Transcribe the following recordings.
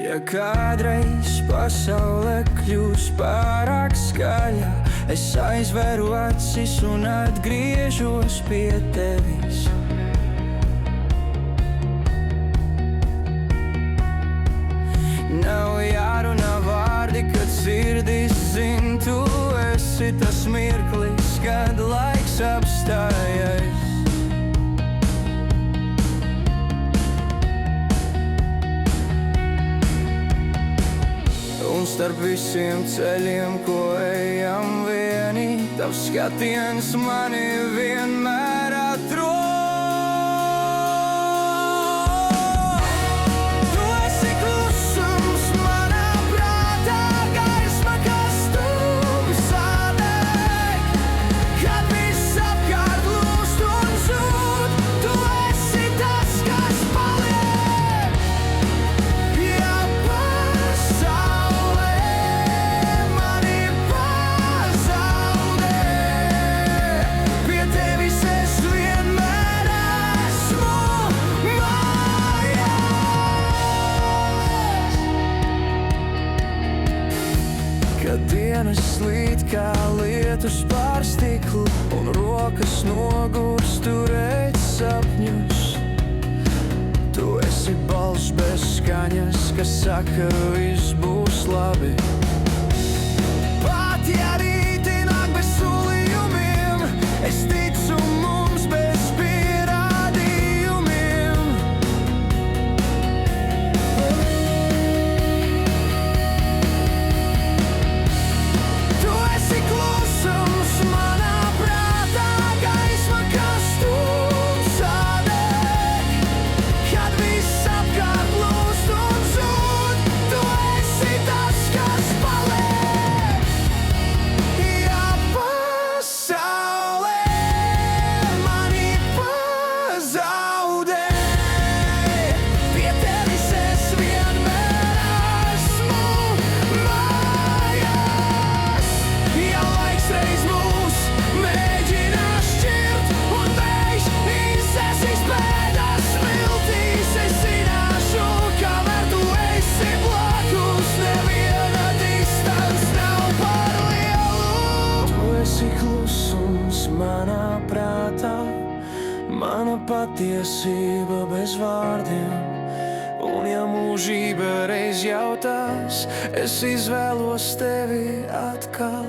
Ja kādreiz pasaule kļūs pārāk skaļa, es aizveru acis un atgriežos pie tevis. Nav jārunā vārdi, kad sirdis zin, tu esi tas mirklis, kad laiks apstājas. Un starp visiem ceļiem, ko ejam vieni, tavs skatiens mani vienmēr atrod. Tu esi klusums manā prātā, gaisma, kas tumsā deg, kad viss apkārt lūst un zūd. Tu esi tas, kas paliek, ja pasaule mani pazaudē. Pie tevis es vienmēr esmu mājās. Kad dienas slīd kā lietus pār stiklu un rokas nogurs turēt sapņus, tu esi balss bez skaņas, kas saka, viss būs labi. Pat ja rīti nāk bez solījumiem, es ticu mums bez pierādījumiem. Tu esi klusums manā prātā, gaisma, kas tumsā deg, kad viss apkārt lūst un zūd. Tu esi tas, kas paliek, ja pasaule mani pazaudē. Pie tevis es vienmēr esmu mājās. Ja laiks reiz mūs mēģina šķirt un vējš izsēsīs pēdas smiltīs, es zināšu, kamēr tu esi blakus, neviena distance nav par lielu. Tu esi klusums manā prātā, mana patiesība bez vārdiem. Un ja mūžība reiz jautās, es izvēlos tevi atkal.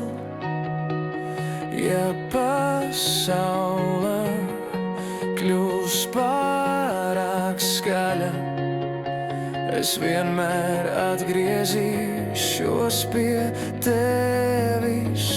Ja pasaule kļūs pārāk skaļa, es vienmēr atgriezīšos pie tevis.